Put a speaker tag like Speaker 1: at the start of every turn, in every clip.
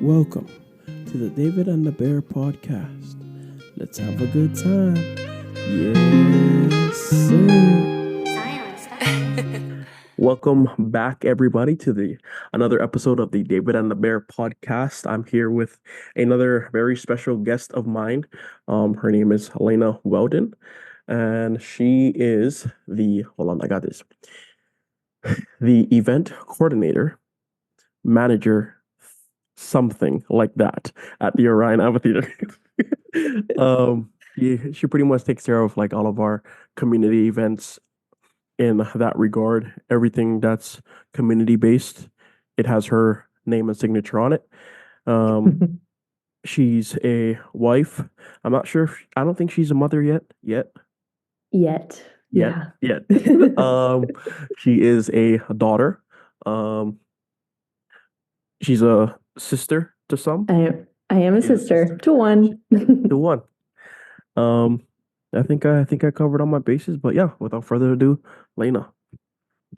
Speaker 1: Welcome to the David and the Bear podcast. Let's have a good time. Yes, sir. Welcome back, everybody, to the another episode of the David and the Bear podcast. I'm here with another very special guest of mine. Her name is Laina Weldon, and she is the event coordinator, manager, something like that at the Orion Amphitheater. She pretty much takes care of like all of our community events in that regard. Everything that's community based, it has her name and signature on it. She's a wife. I'm not sure. I don't think she's a mother yet.
Speaker 2: Yet. Yeah.
Speaker 1: She is a daughter. Um, she's a sister to some.
Speaker 2: I am a
Speaker 1: She's a
Speaker 2: sister
Speaker 1: sister
Speaker 2: to one.
Speaker 1: to one. Um, I think I covered all my bases, but yeah, without further ado, Laina.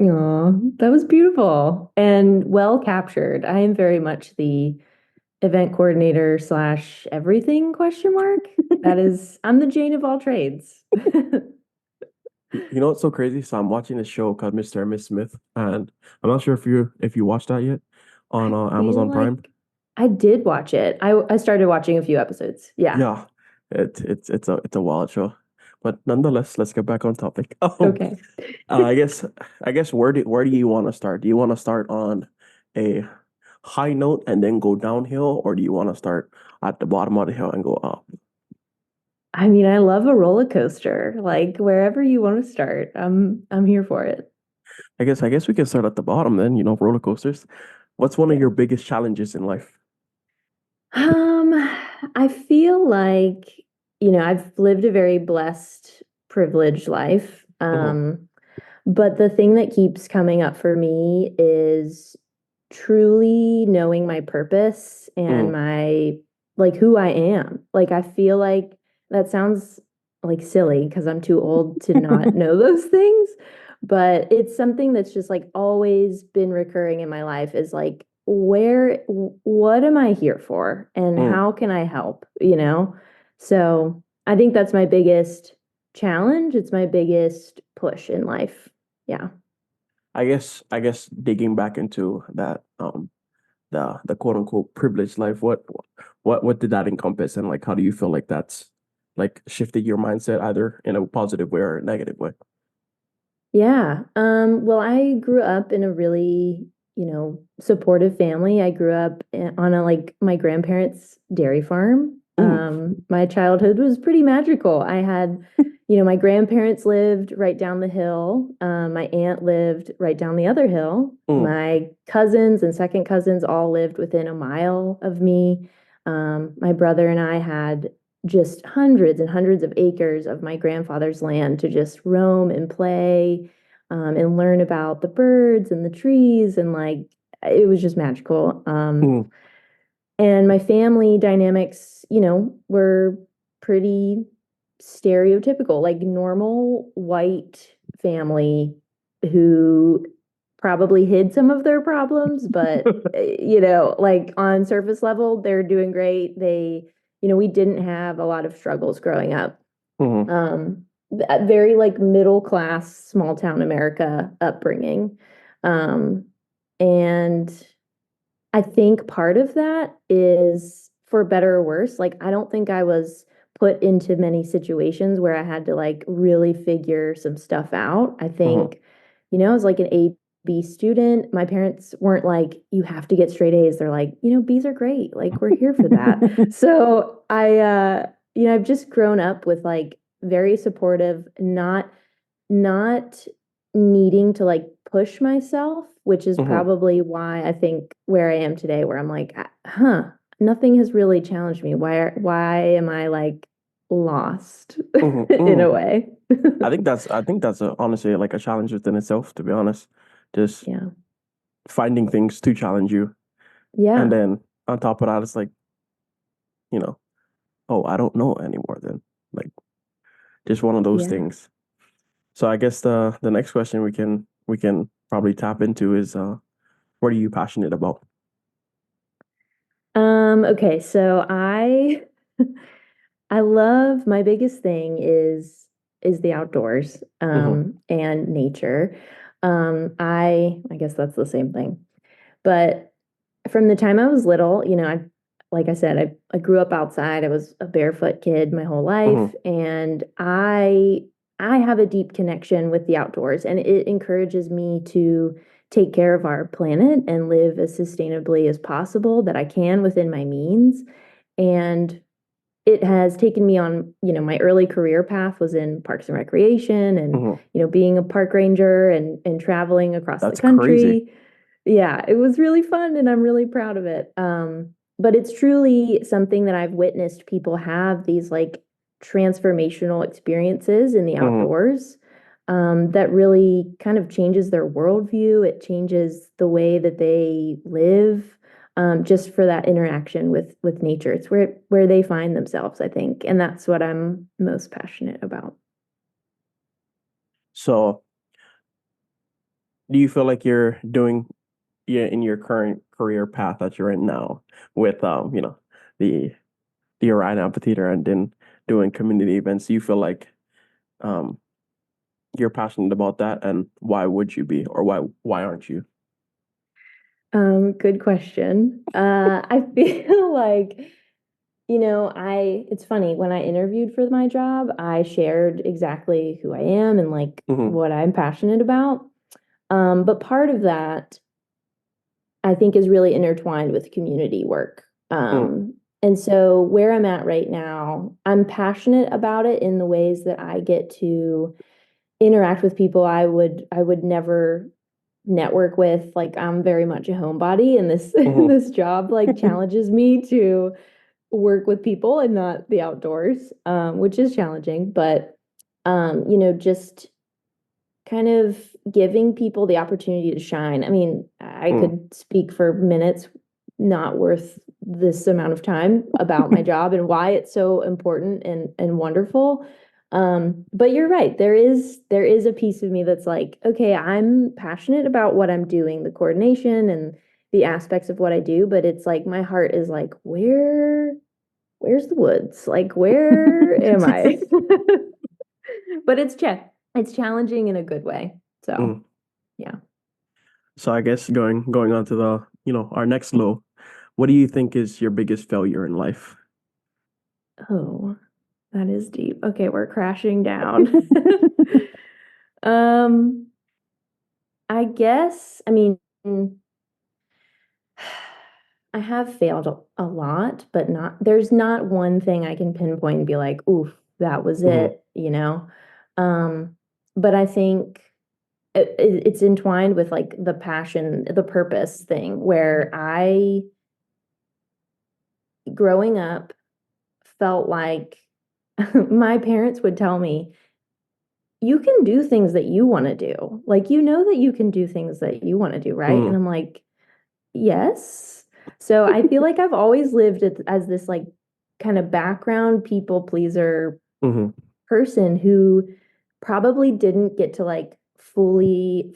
Speaker 2: Aw, that was beautiful and well captured. I am very much the event coordinator slash everything question mark. I'm the Jane of all trades.
Speaker 1: You know what's so crazy? So I'm watching this show called Mr. and Miss Smith, and I'm not sure if you watched that yet on
Speaker 2: I feel
Speaker 1: Amazon Prime.
Speaker 2: like I did watch it. I started watching a few episodes. Yeah.
Speaker 1: Yeah, it's a wild show, but nonetheless, let's get back on topic.
Speaker 2: Okay.
Speaker 1: I guess where do you want to start? Do you want to start on a high note and then go downhill, or do you want to start at the bottom of the hill and go up?
Speaker 2: I mean, I love a roller coaster. Like wherever you want to start, I'm here for it.
Speaker 1: I guess we can start at the bottom then, roller coasters. What's one of
Speaker 2: Okay.
Speaker 1: your biggest challenges in life?
Speaker 2: Um, I feel like, I've lived a very blessed, privileged life.
Speaker 1: Hmm.
Speaker 2: But the thing that keeps coming up for me is truly knowing my purpose and
Speaker 1: Mm,
Speaker 2: like who I am. Like I feel like that sounds like silly because I'm too old to not know those things, but it's something that's just like always been recurring in my life is like what am I here for and
Speaker 1: mm.
Speaker 2: how can I help, you know? So, I think that's my biggest challenge. It's my biggest push in life. Yeah.
Speaker 1: I guess digging back into that the quote unquote privileged life, what did that encompass, and like how do you feel like that's like shifted your mindset either in a positive way or a negative way?
Speaker 2: Yeah. Well, I grew up in a really, supportive family. I grew up on my grandparents' dairy farm.
Speaker 1: Mm,
Speaker 2: My childhood was pretty magical. I had, my grandparents lived right down the hill. My aunt lived right down the other hill.
Speaker 1: mm,
Speaker 2: My cousins and second cousins all lived within a mile of me. My brother and I had just hundreds and hundreds of acres of my grandfather's land to just roam and play and learn about the birds and the trees and like it was just magical.
Speaker 1: mm,
Speaker 2: And my family dynamics, were pretty stereotypical, like normal white family who probably hid some of their problems, but like on surface level, they're doing great. We didn't have a lot of struggles growing up.
Speaker 1: mm,
Speaker 2: Um, very like middle class, small town America upbringing. Um, and I think part of that is for better or worse. Like, I don't think I was put into many situations where I had to like really figure some stuff out. I
Speaker 1: mm,
Speaker 2: think, I was like an A B student. My parents weren't like, you have to get straight A's. They're like, B's are great. Like, we're here for that. So I've just grown up with like very supportive, not needing to like push myself, which is
Speaker 1: mm,
Speaker 2: probably why I think where I am today, where I'm like, huh, nothing has really challenged me. Why am I like lost
Speaker 1: mm,
Speaker 2: in a
Speaker 1: mm.
Speaker 2: way?
Speaker 1: I think that's honestly like a challenge within itself, to be honest. Just
Speaker 2: Yeah.
Speaker 1: finding things to challenge you, and
Speaker 2: Yeah.
Speaker 1: then on top of that, it's like, you know, oh, I don't know anymore. Then like just one of those
Speaker 2: Yeah.
Speaker 1: things. So I guess the next question we can probably tap into is what are you passionate about?
Speaker 2: Okay, so I love my biggest thing is the outdoors
Speaker 1: Mm-hmm.
Speaker 2: and nature. I guess that's the same thing. But from the time I was little, I like I said, I grew up outside. I was a barefoot kid my whole life,
Speaker 1: Mm-hmm.
Speaker 2: and I have a deep connection with the outdoors, and it encourages me to take care of our planet and live as sustainably as possible that I can within my means. And it has taken me on, my early career path was in parks and recreation and,
Speaker 1: Mm-hmm.
Speaker 2: being a park ranger and traveling across the
Speaker 1: That's crazy.
Speaker 2: country. Yeah, it was really fun and I'm really proud of it. But it's truly something that I've witnessed people have these like transformational experiences in the
Speaker 1: Mm-hmm.
Speaker 2: outdoors, that really kind of changes their worldview. It changes the way that they live, just for that interaction with nature. It's where they find themselves, I think, and that's what I'm most passionate about.
Speaker 1: So, do you feel like you're doing, yeah, in your current career path that you're in now with the the Orion Amphitheater and then doing community events? Do you feel like um you're passionate about that, and why would you be, or why aren't you?
Speaker 2: Good question. I feel like, it's funny, when I interviewed for my job, I shared exactly who I am and like
Speaker 1: Mm-hmm.
Speaker 2: what I'm passionate about. But part of that I think is really intertwined with community work.
Speaker 1: Mm-hmm.
Speaker 2: And so where I'm at right now, I'm passionate about it in the ways that I get to interact with people I would never network with. Like I'm very much a homebody and this
Speaker 1: Mm-hmm.
Speaker 2: this job like challenges me to work with people and not the outdoors, which is challenging, but just kind of giving people the opportunity to shine. I mean, I could speak for minutes, not worth this amount of time about my job and why it's so important and wonderful. But you're right. There is a piece of me that's like, okay, I'm passionate about what I'm doing, the coordination and the aspects of what I do, but it's like my heart is like, where's the woods? Like, where am I? But it's challenging in a good way. So,
Speaker 1: Mm.
Speaker 2: yeah.
Speaker 1: So I guess going on to the our next low, what do you think is your biggest failure in life?
Speaker 2: Oh, that is deep. Okay, we're crashing down. Um, I guess, I mean, I have failed a lot, but there's not one thing I can pinpoint and be like, oof, that was
Speaker 1: Mm-hmm.
Speaker 2: it. Um, but I think it's entwined with like the passion, the purpose thing, where growing up, felt like my parents would tell me, you can do things that you want to do. Like, that you can do things that you want to do, right? And
Speaker 1: Mm-hmm.
Speaker 2: I'm like, yes. So I feel like I've always lived as this like kind of background people pleaser
Speaker 1: Mm-hmm.
Speaker 2: person who probably didn't get to like fully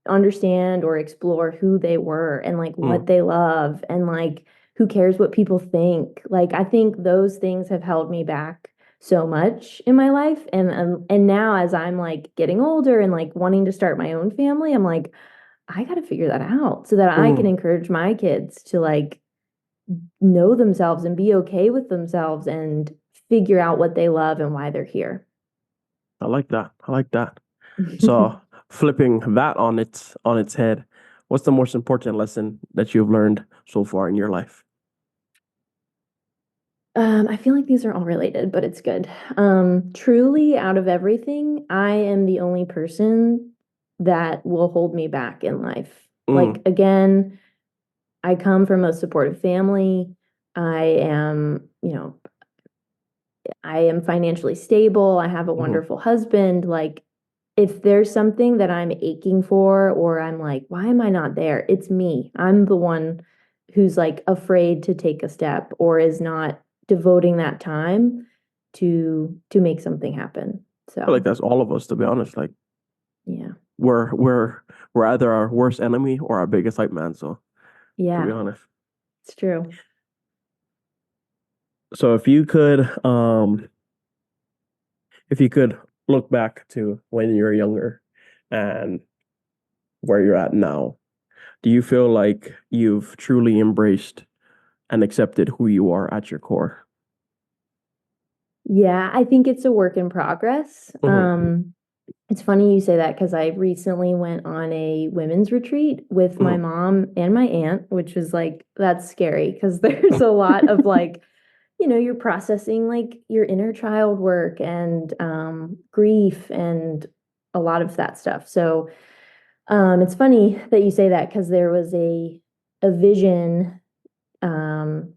Speaker 2: understand or explore who they were and like what they love and like who cares what people think. Like I think those things have held me back so much in my life, and now as I'm like getting older and like wanting to start my own family, I'm like I got to figure that out so that I can
Speaker 1: Mm-hmm.
Speaker 2: encourage my kids to like know themselves and be okay with themselves and figure out what they love and why they're here.
Speaker 1: I like that. I like that. So flipping that on its head, what's the most important lesson that you've learned so far in your life?
Speaker 2: I feel like these are all related, but it's good. Truly, out of everything, I am the only person that will hold me back in life. Like,
Speaker 1: Mm,
Speaker 2: again, I come from a supportive family. I am, I am financially stable. I have a
Speaker 1: mm-hmm.
Speaker 2: wonderful husband. Like, if there's something that I'm aching for, or I'm like, why am I not there? It's me. I'm the one who's like afraid to take a step or is not devoting that time to make something happen.
Speaker 1: I feel like
Speaker 2: So,
Speaker 1: that's all of us, to be honest. Like
Speaker 2: yeah.
Speaker 1: we're we're we're either our worst enemy or our biggest hype man. So to be
Speaker 2: Yeah,
Speaker 1: honest,
Speaker 2: it's true.
Speaker 1: So if you could look back to when you were younger and where you're at now, do you feel like you've truly embraced and accepted who you are at your core?
Speaker 2: Yeah, I think it's a work in progress.
Speaker 1: Mm-hmm.
Speaker 2: It's funny you say that because I recently went on a women's retreat with my
Speaker 1: Mm-hmm.
Speaker 2: mom and my aunt, which was like, that's scary because there's a lot of like, you're processing like your inner child work and grief and a lot of that stuff. So it's funny that you say that because there was a vision um,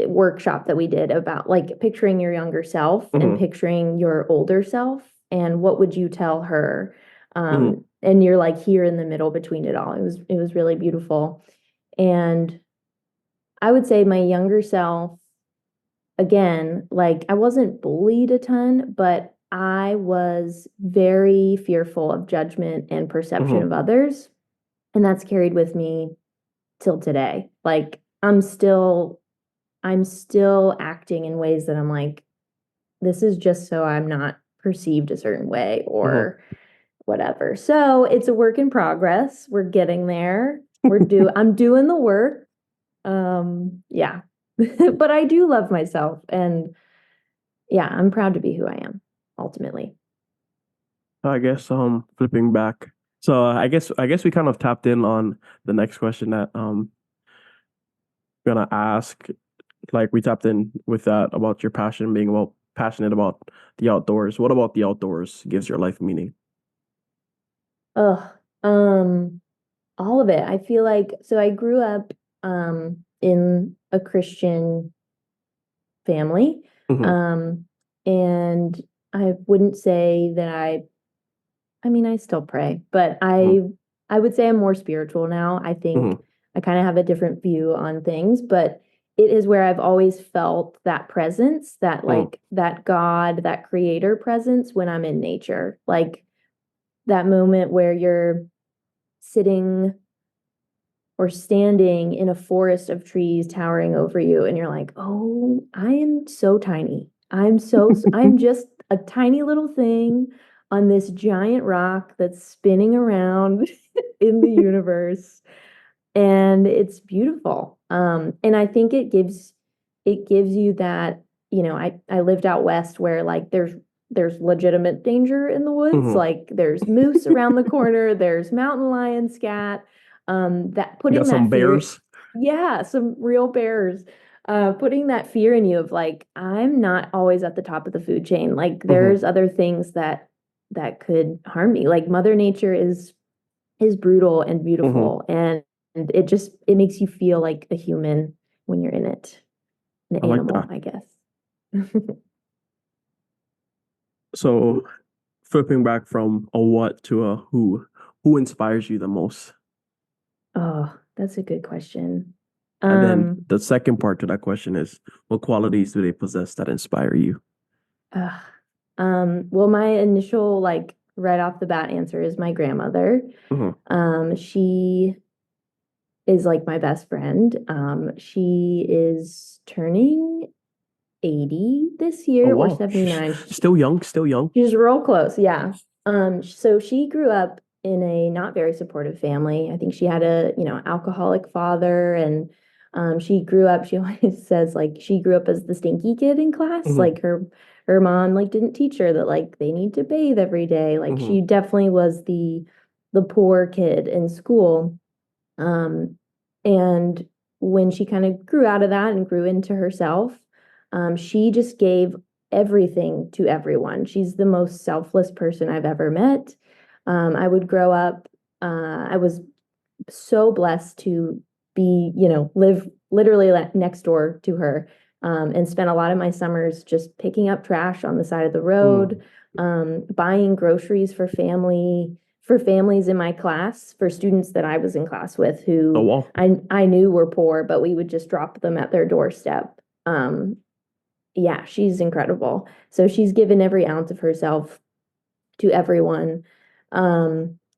Speaker 2: workshop that we did about like picturing your younger self and
Speaker 1: Mm-hmm.
Speaker 2: picturing your older self and what would you tell her,
Speaker 1: Mm-hmm.
Speaker 2: and you're like here in the middle between it all. It was really beautiful. And I would say my younger self, again, like I wasn't bullied a ton, but I was very fearful of judgment and perception
Speaker 1: Mm-hmm.
Speaker 2: of others, and that's carried with me till today. Like I'm still acting in ways that I'm like, this is just so I'm not perceived a certain way
Speaker 1: Mm-hmm.
Speaker 2: or whatever. So it's a work in progress. We're getting there. I'm doing the work. Yeah. But I do love myself and yeah, I'm proud to be who I am ultimately.
Speaker 1: I guess flipping back. So I guess we kind of tapped in on the next question that gonna ask. Like we tapped in with that about your passion being about passionate about the outdoors. What about the outdoors gives your life meaning?
Speaker 2: Ugh. Um, all of it. I feel like so I grew up in a Christian family.
Speaker 1: Mm-hmm.
Speaker 2: Um, and I wouldn't say that I mean, I still pray, but
Speaker 1: Mm-hmm.
Speaker 2: I would say I'm more spiritual now. I think
Speaker 1: Mm-hmm.
Speaker 2: I kind of have a different view on things, but it is where I've always felt that presence, that like that God, that creator presence when I'm in nature. Like that moment where you're sitting or standing in a forest of trees towering over you and you're like, "Oh, I am so tiny. I'm just a tiny little thing on this giant rock that's spinning around in the universe and it's beautiful. And I think it gives you that, I lived out west where like there's legitimate danger in the woods.
Speaker 1: Mm-hmm.
Speaker 2: Like there's moose around the corner, there's mountain lion scat. That
Speaker 1: You got
Speaker 2: putting
Speaker 1: some
Speaker 2: that fear,
Speaker 1: bears.
Speaker 2: yeah, some real bears. Putting that fear in you of like, I'm not always at the top of the food chain. Like
Speaker 1: Mm-hmm.
Speaker 2: there's other things that could harm me. Like Mother Nature is brutal and
Speaker 1: Mm-hmm.
Speaker 2: beautiful and it makes you feel like a human when you're in it. An
Speaker 1: I like
Speaker 2: animal,
Speaker 1: that.
Speaker 2: I guess.
Speaker 1: So flipping back from a what to a who inspires you the most?
Speaker 2: Oh, that's a good question.
Speaker 1: And then
Speaker 2: Um,
Speaker 1: the second part to that question is what qualities do they possess that inspire you?
Speaker 2: uh, well, my initial like right off the bat answer is my grandmother.
Speaker 1: Mm-hmm.
Speaker 2: She is like my best friend. She is turning 80 this
Speaker 1: Oh
Speaker 2: year or
Speaker 1: wow.
Speaker 2: 79.
Speaker 1: Still young, still young.
Speaker 2: She's real close, yeah. So she grew up in a not very supportive family. I think she had a, alcoholic father and she grew up, she always says like she grew up as the stinky kid in class.
Speaker 1: Mm-hmm.
Speaker 2: Like her mom like didn't teach her that like they need to bathe every day. Like
Speaker 1: Mm-hmm.
Speaker 2: she definitely was the poor kid in school. Um, and when she kind of grew out of that and grew into herself, she just gave everything to everyone. She's the most selfless person I've ever met. I would grow up, I was so blessed to be, live literally next door to her, and spent a lot of my summers just picking up trash on the side of the
Speaker 1: Mm.
Speaker 2: road, buying groceries for families in my class, for students that I was in class with
Speaker 1: Oh
Speaker 2: who
Speaker 1: wow.
Speaker 2: I knew were poor, but we would just drop them at their doorstep. Yeah, she's incredible. So she's given every ounce of herself to everyone.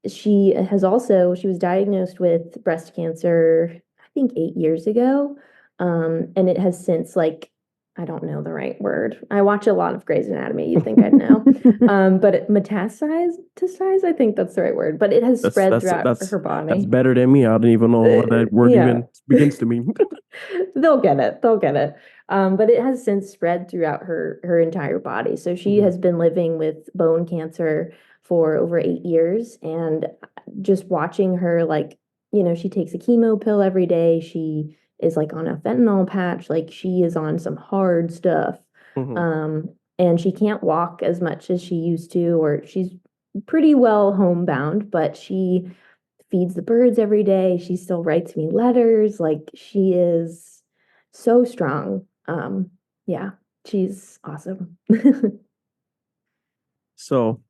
Speaker 2: She was diagnosed with breast cancer, I think 8 years ago. And it has since like I don't know the right word. I watch a lot of Grey's Anatomy. You'd think I'd know. But metastasize, I think that's the right word. But it has
Speaker 1: That's
Speaker 2: spread
Speaker 1: that's
Speaker 2: throughout
Speaker 1: that's
Speaker 2: her
Speaker 1: that's
Speaker 2: body.
Speaker 1: better than me. I don't even know what that word
Speaker 2: Yeah,
Speaker 1: even begins to mean.
Speaker 2: they'll get it. They'll get it. But it has since spread throughout her entire body. So she
Speaker 1: Mhm.
Speaker 2: has been living with bone cancer for over 8 years, and just watching her, like, she takes a chemo pill every day. She is like on a fentanyl patch. Like, she is on some hard stuff.
Speaker 1: Mhm.
Speaker 2: Um, and she can't walk as much as she used to, or she's pretty well homebound, but she feeds the birds every day. She still writes me letters. Like, she is so strong. Yeah, she's awesome.
Speaker 1: So,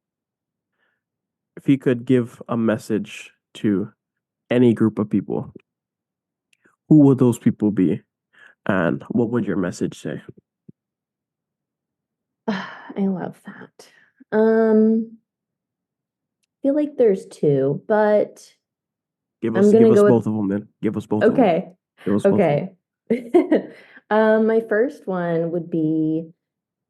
Speaker 1: if you could give a message to any group of people, who would those people be, and what would your message say?
Speaker 2: I love that. I feel like there's two, but I'm
Speaker 1: Give
Speaker 2: gonna
Speaker 1: us
Speaker 2: go
Speaker 1: both
Speaker 2: with
Speaker 1: of them. Then give us both of them.
Speaker 2: okay.
Speaker 1: Give us both of them.
Speaker 2: Okay. My first one would be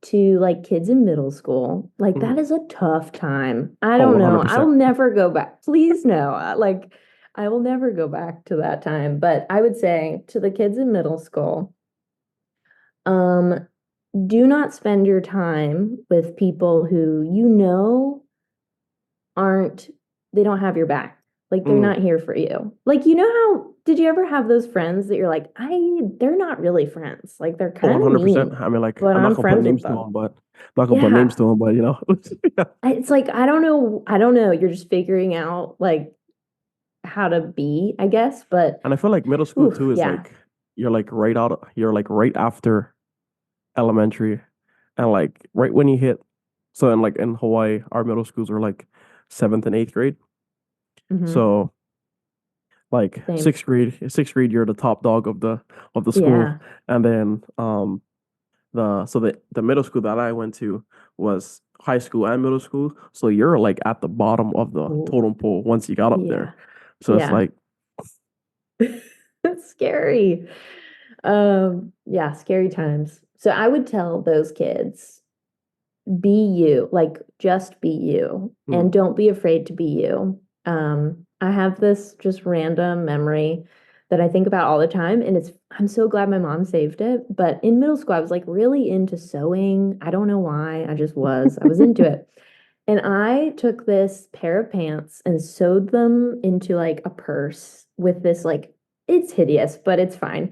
Speaker 2: to like kids in middle school. Like,
Speaker 1: Mhm.
Speaker 2: that is a tough time. I
Speaker 1: Oh,
Speaker 2: don't
Speaker 1: one hundred
Speaker 2: know. I will
Speaker 1: percent.
Speaker 2: never go back. Please no. Like, I will never go back to that time. But I would say to the kids in middle school, um, do not spend your time with people who aren't they don't have your back. Like, they're
Speaker 1: Mm.
Speaker 2: not here for you. Like, how did you ever have those friends that you're like, they're not really friends. Like, they're
Speaker 1: Oh, one
Speaker 2: kind of
Speaker 1: hundred percent.
Speaker 2: mean,
Speaker 1: I mean, like,
Speaker 2: but
Speaker 1: I'm not
Speaker 2: I'm
Speaker 1: gonna put
Speaker 2: friends with
Speaker 1: names to
Speaker 2: them.
Speaker 1: them, but I'm not gonna put names
Speaker 2: Yeah.
Speaker 1: to them, but yeah.
Speaker 2: It's like, I don't know. I don't know. You're just figuring out like how to be, I guess. But
Speaker 1: And I feel like middle school
Speaker 2: ooh,
Speaker 1: too is
Speaker 2: yeah.
Speaker 1: like you're like right after elementary, and like right when you hit. So in like in Hawaii, our middle schools are like seventh and eighth grade.
Speaker 2: Hmm.
Speaker 1: So like
Speaker 2: Same.
Speaker 1: sixth grade, you're the top dog of the school,
Speaker 2: Yeah.
Speaker 1: and then the middle school that I went to was high school and middle school. So you're like at the bottom of the
Speaker 2: Ooh,
Speaker 1: totem pole once you got up
Speaker 2: yeah.
Speaker 1: there. So it's
Speaker 2: Yeah.
Speaker 1: like,
Speaker 2: It's scary. Yeah, scary times. So I would tell those kids, be you, like, just be you,
Speaker 1: mm,
Speaker 2: and don't be afraid to be you. I have this just random memory that I think about all the time, and I'm so glad my mom saved it. But in middle school, I was like really into sewing. I don't know why. I was into it. And I took this pair of pants and sewed them into like a purse with this, like, it's hideous, but it's fine.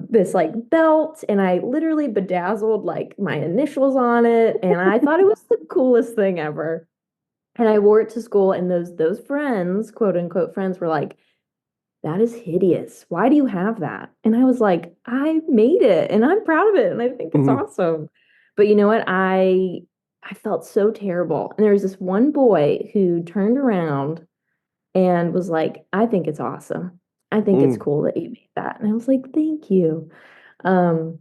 Speaker 2: This like belt, and I literally bedazzled like my initials on it, and I thought it was the coolest thing ever. And I wore it to school, and those friends, quote unquote friends, were like, "That is hideous. Why do you have that?" And I was like, "I made it, and I'm proud of it, and I think it's
Speaker 1: mhm,
Speaker 2: awesome." But you know what? I felt so terrible. And there was this one boy who turned around and was like, "I think it's awesome. I think it's
Speaker 1: mm,
Speaker 2: cool that you made that." And I was like, "Thank you." Um,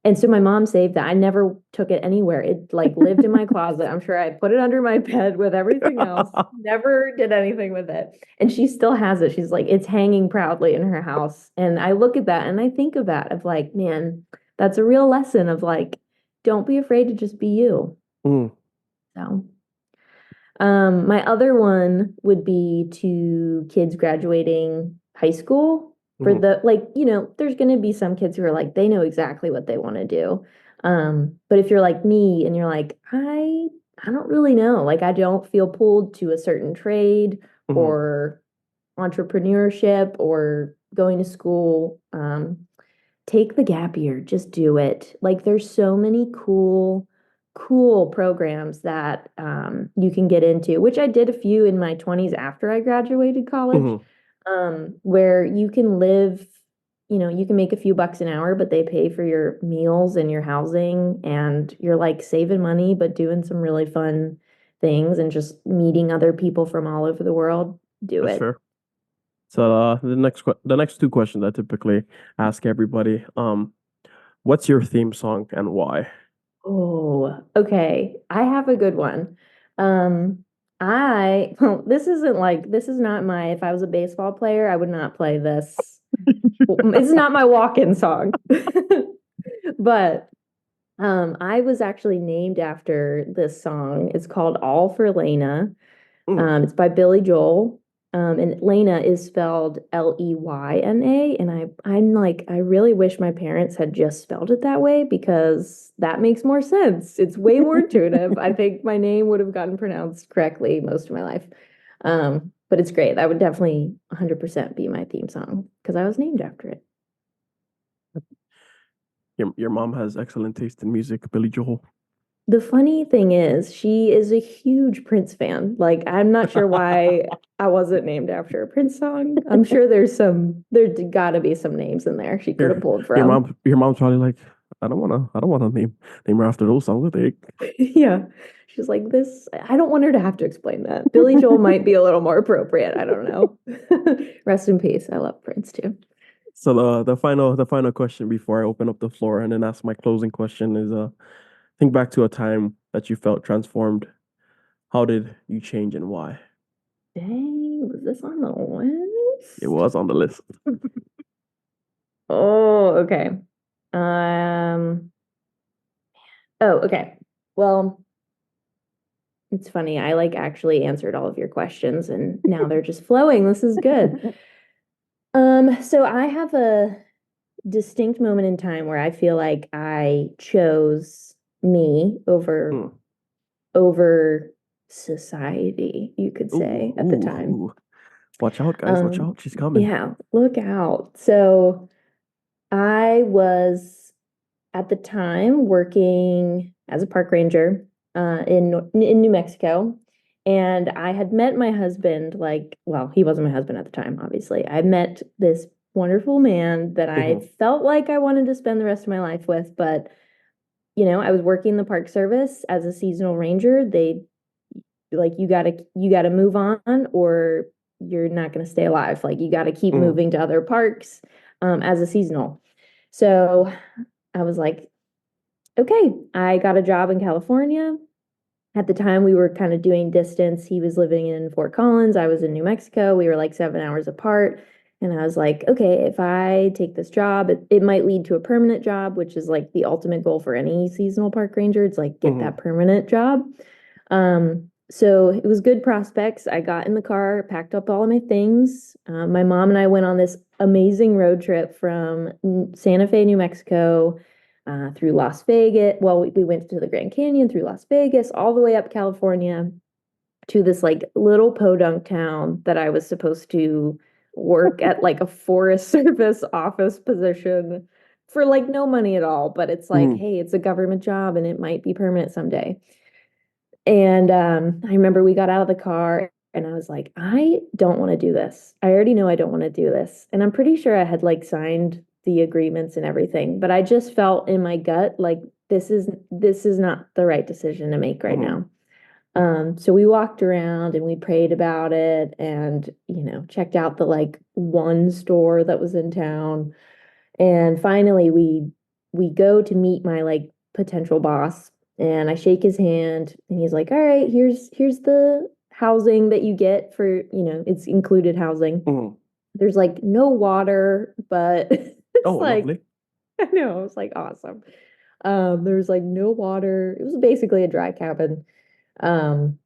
Speaker 2: and so my mom saved that. I never took it anywhere. It like lived in my closet. I'm sure I put it under my bed with everything else. Never did anything with it. And she still has it. She's like, it's hanging proudly in her house. And I look at that and I think of that, of like, man, that's a real lesson of like, don't be afraid to just be you.
Speaker 1: mm,
Speaker 2: So my other one would be to kids graduating high school. For
Speaker 1: mhm,
Speaker 2: the, like, there's going to be some kids who are like, they know exactly what they want to do. But if you're like me and you're like, I don't really know, like, I don't feel pulled to a certain trade
Speaker 1: mhm,
Speaker 2: or entrepreneurship or going to school, take the gap year, just do it. Like, there's so many cool programs that you can get into, which I did a few in my 20s after I graduated college,
Speaker 1: mhm.
Speaker 2: where you can live, you can make a few bucks an hour, but they pay for your meals and your housing, and you're like saving money, but doing some really fun things and just meeting other people from all over the world. Do
Speaker 1: That's
Speaker 2: it.
Speaker 1: fair. So the next two questions I typically ask everybody, what's your theme song and why?
Speaker 2: Oh, okay. I have a good one. Um, well, this is not my, if I was a baseball player, I would not play this. It's not my walk-in song. But I was actually named after this song. It's called All for Lena.
Speaker 1: Mm.
Speaker 2: It's by Billy Joel. And Lena is spelled Leyna, and I'm like, I really wish my parents had just spelled it that way because that makes more sense. It's way more intuitive. I think my name would have gotten pronounced correctly most of my life. But it's great. That would definitely 100% be my theme song because I was named after it.
Speaker 1: Your mom has excellent taste in music, Billy Joel.
Speaker 2: The funny thing is, she is a huge Prince fan. Like, I'm not sure why I wasn't named after a Prince song. I'm sure there gotta be some names in there she could have
Speaker 1: Your
Speaker 2: pulled from.
Speaker 1: your mom's probably like, I don't wanna name her after those songs. I think.
Speaker 2: Yeah. She's like, this, I don't want her to have to explain that. Billy Joel might be a little more appropriate. I don't know. Rest in peace. I love Prince too.
Speaker 1: So the final question before I open up the floor and then ask my closing question is think back to a time that you felt transformed. How did you change and why?
Speaker 2: Dang, was this on the
Speaker 1: It
Speaker 2: list?
Speaker 1: was on the list.
Speaker 2: Oh, okay. Um, oh, okay. Well, it's funny. I like actually answered all of your questions and now they're just flowing. This is good. So I have a distinct moment in time where I feel like I chose me
Speaker 1: Mm.
Speaker 2: over society, you could say, at the time.
Speaker 1: Ooh. Watch out, guys. Watch
Speaker 2: Um,
Speaker 1: out. She's coming.
Speaker 2: yeah, look out. So I was at the time working as a park ranger in New Mexico. And I had met my husband, like, well, he wasn't my husband at the time, obviously. I met this wonderful man that I
Speaker 1: Hmm.
Speaker 2: felt like I wanted to spend the rest of my life with, but I was working the park service as a seasonal ranger. They like you gotta move on or you're not gonna stay alive. Like you gotta keep
Speaker 1: Hmm.
Speaker 2: moving to other parks as a seasonal. So I was like, okay, I got a job in California. At the time, we were kind of doing distance. He was living in Fort Collins. I was in New Mexico. We were like 7 hours apart. And I was like, okay, if I take this job, it might lead to a permanent job, which is like the ultimate goal for any seasonal park ranger. It's like get
Speaker 1: Hmm.
Speaker 2: that permanent job. So it was good prospects. I got in the car, packed up all of my things. My mom and I went on this amazing road trip from Santa Fe, New Mexico, through Las Vegas. Well, we went to the Grand Canyon, through Las Vegas, all the way up California to this like little podunk town that I was supposed to work at like a Forest Service office position for like no money at all. But it's like,
Speaker 1: Hmm.
Speaker 2: hey, it's a government job and it might be permanent someday. And I remember we got out of the car and I was like, I don't want to do this. I already know I don't want to do this. And I'm pretty sure I had like signed the agreements and everything, but I just felt in my gut like this is not the right decision to make right
Speaker 1: Hmm.
Speaker 2: now. So we walked around and we prayed about it and, checked out the like one store that was in town. And finally we go to meet my like potential boss and I shake his hand and he's like, "All right, here's the housing that you get for, it's included housing."
Speaker 1: Hmm.
Speaker 2: There's like no water, but it's
Speaker 1: Oh,
Speaker 2: like
Speaker 1: lovely.
Speaker 2: I know, it was like awesome. There was like no water. It was basically a dry cabin. Um,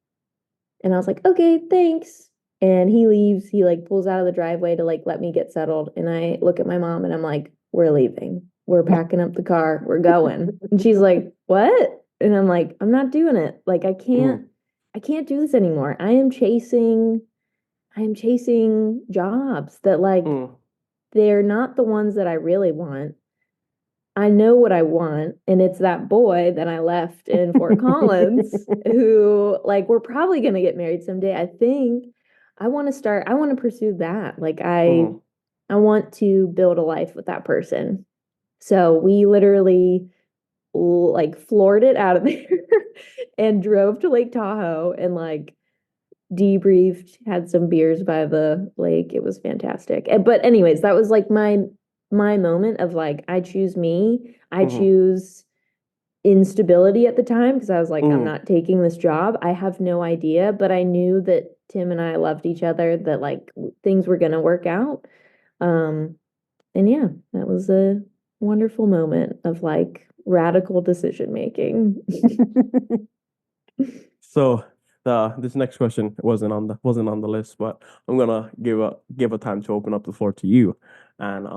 Speaker 2: and I was like, okay, thanks. And he leaves. He like pulls out of the driveway to like let me get settled. And I look at my mom and I'm like, we're leaving. We're packing up the car. We're going. And she's like, what? And I'm like, I'm not doing it. Like
Speaker 1: Hmm.
Speaker 2: I can't do this anymore. I am chasing jobs that like
Speaker 1: Hmm.
Speaker 2: they're not the ones that I really want. I know what I want, and it's that boy that I left in Fort Collins who, like, we're probably gonna get married someday. I think I want to pursue that. Like,
Speaker 1: Hmm.
Speaker 2: I want to build a life with that person. So we literally like floored it out of there and drove to Lake Tahoe and like debriefed, had some beers by the lake. It was fantastic. But anyways, that was like my moment of like I choose me. I
Speaker 1: Hmm.
Speaker 2: choose instability at the time because I was like I'm
Speaker 1: Hmm.
Speaker 2: not taking this job. I have no idea, but I knew that Tim and I loved each other, that like things were going to work out. Um and yeah, that was wonderful moment of like radical decision making.
Speaker 1: So the this next question wasn't on the list, but I'm gonna give a time to open up the floor to you and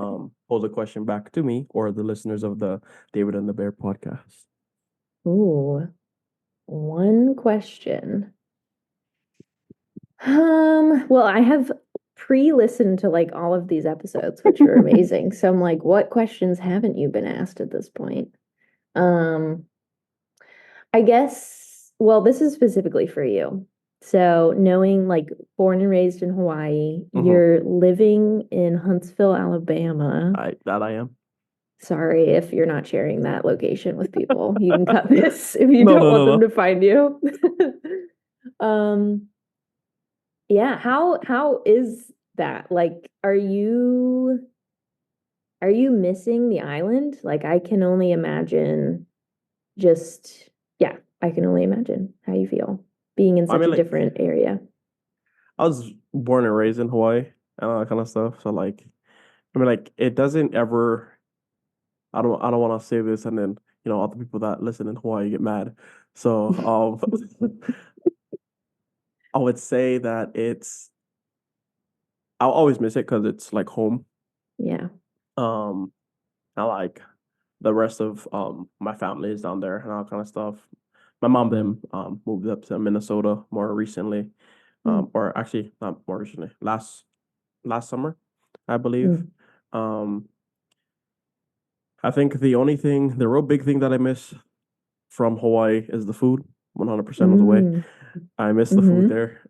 Speaker 1: pose a question back to me or the listeners of the David and the Bear podcast.
Speaker 2: Ooh, one question. Well, I have pre-listened to like all of these episodes, which are amazing. So I'm like, what questions haven't you been asked at this point? Um, I guess, well, this is specifically for you. So knowing like born and raised in Hawaii,
Speaker 1: Hmm.
Speaker 2: you're living in Huntsville, Alabama.
Speaker 1: I am.
Speaker 2: Sorry if you're not sharing that location with people. You can cut this if you
Speaker 1: No,
Speaker 2: don't
Speaker 1: no, no,
Speaker 2: want them
Speaker 1: no.
Speaker 2: to find you. Um, yeah, how is that? Like, are you missing the island? Like, I can only imagine just yeah, I can only imagine how you feel being in
Speaker 1: I
Speaker 2: such
Speaker 1: mean,
Speaker 2: a
Speaker 1: like,
Speaker 2: different area.
Speaker 1: I was born and raised in Hawaii and all that kind of stuff. So like, I mean, like, it doesn't ever. I don't want to say this and then all the people that listen in Hawaii get mad. So I would say that I'll always miss it because it's like home.
Speaker 2: Yeah.
Speaker 1: Um, I like the rest of my family is down there and all kind of stuff. My mom then moved up to Minnesota more recently,
Speaker 2: Mm,
Speaker 1: or actually not more recently, last summer, I believe.
Speaker 2: mm,
Speaker 1: Um, I think the real big thing that I miss from Hawaii is the food, 100% of the way.
Speaker 2: mm,
Speaker 1: I miss the food
Speaker 2: mm-hmm.
Speaker 1: there.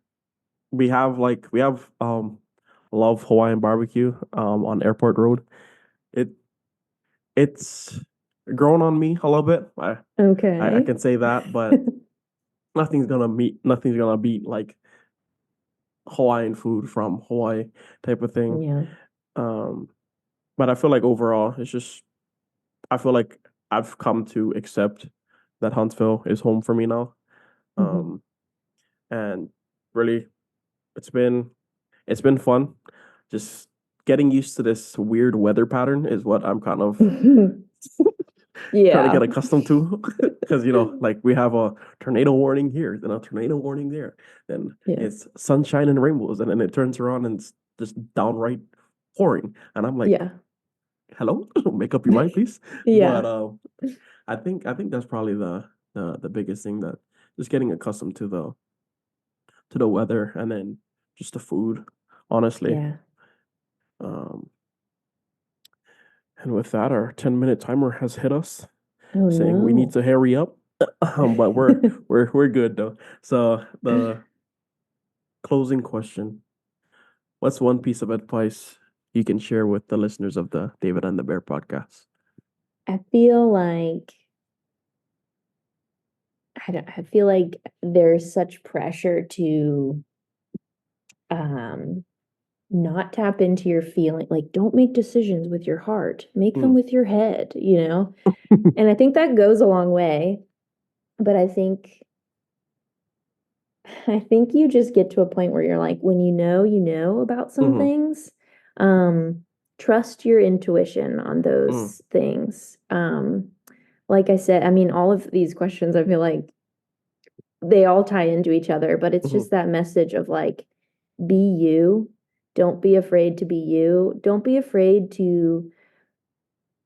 Speaker 1: We have love Hawaiian barbecue on Airport Road. It it's grown on me a little bit. I
Speaker 2: Okay.
Speaker 1: can say that, but nothing's gonna beat like Hawaiian food from Hawaii type of thing.
Speaker 2: Yeah.
Speaker 1: Um, but I feel like overall, I feel like I've come to accept that Huntsville is home for me now.
Speaker 2: Hmm.
Speaker 1: Um, and really, it's been it's been fun. Just getting used to this weird weather pattern is what I'm kind of trying to
Speaker 2: Yeah.
Speaker 1: get accustomed to because like we have a tornado warning here, then a tornado warning there, then
Speaker 2: Yeah.
Speaker 1: it's sunshine and rainbows, and then it turns around and it's just downright pouring, and I'm like,
Speaker 2: Yeah.
Speaker 1: hello, make up your mind, please. But
Speaker 2: Yeah.
Speaker 1: I think that's probably the biggest thing, that just getting accustomed to the weather and then just the food, honestly.
Speaker 2: Yeah.
Speaker 1: Um, and with that, our 10-minute timer has hit us,
Speaker 2: Oh
Speaker 1: saying we need
Speaker 2: no.
Speaker 1: to hurry up. But we're good though. So the closing question: what's one piece of advice you can share with the listeners of the David and the Bear podcast?
Speaker 2: I feel like I feel like there's such pressure to um not tap into your feeling. Like don't make decisions with your heart. Make them
Speaker 1: Mm.
Speaker 2: with your head, you know? And I think that goes a long way, but I think you just get to a point where you're like when you know about some
Speaker 1: Mm-hmm.
Speaker 2: things. Um trust your intuition on
Speaker 1: Mm.
Speaker 2: those things. Like I said, I mean all of these questions I feel like they all tie into each other, but it's
Speaker 1: Mm-hmm.
Speaker 2: just that message of like, be you. Don't be afraid to be you. Don't be afraid to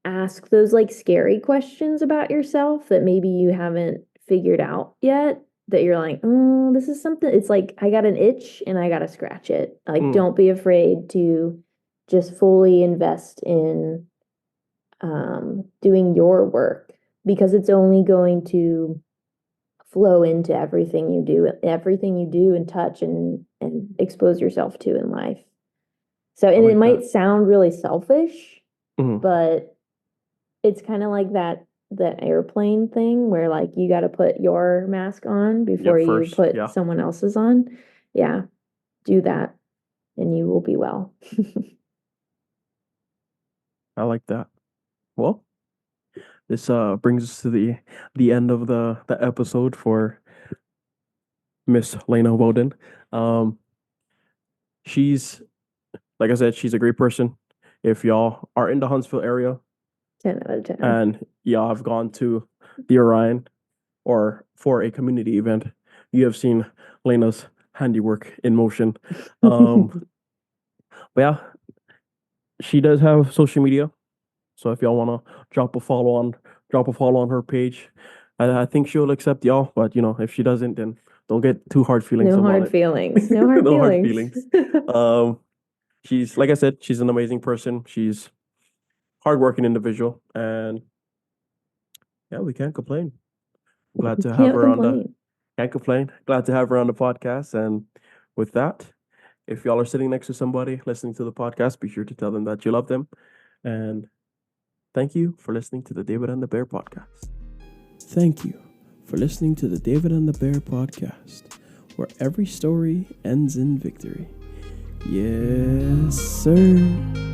Speaker 2: ask those like scary questions about yourself that maybe you haven't figured out yet. That you're like, oh, this is something. It's like, I got an itch and I got to scratch it. Like,
Speaker 1: Mm.
Speaker 2: don't be afraid to just fully invest in doing your work because it's only going to flow into everything you do and touch and expose yourself to in life. So,
Speaker 1: I
Speaker 2: and it
Speaker 1: like that.
Speaker 2: might sound really selfish,
Speaker 1: Mm-hmm.
Speaker 2: but it's kind of like that airplane thing where like you got to put your mask on
Speaker 1: Yeah,
Speaker 2: before you
Speaker 1: first.
Speaker 2: put
Speaker 1: Yeah,
Speaker 2: someone else's on. Yeah, do that and you will be well.
Speaker 1: I like that. Well, this brings us to the end of the episode for Miss Laina Weldon. Um, she's like I said, she's a great person. If y'all are in the Huntsville area,
Speaker 2: 10 out of 10.
Speaker 1: And yeah, I've gone to the Orion or for a community event. You have seen Lena's handiwork in motion. But yeah, she does have social media. So if y'all wanna drop a follow on her page. I think she'll accept y'all, but if she doesn't, then don't get too hard feelings
Speaker 2: No
Speaker 1: about
Speaker 2: hard
Speaker 1: it.
Speaker 2: feelings. No hard
Speaker 1: No hard
Speaker 2: feelings.
Speaker 1: feelings. Um, she's like I said, she's an amazing person. She's hardworking individual, and yeah, we can't complain. Glad to have
Speaker 2: Can't
Speaker 1: her on the
Speaker 2: complain.
Speaker 1: can't complain. Glad to have her on the podcast. And with that, if y'all are sitting next to somebody listening to the podcast, be sure to tell them that you love them. And thank you for listening to the David and the Bear podcast. Thank you for listening to the David and the Bear podcast, where every story ends in victory. Yes, sir.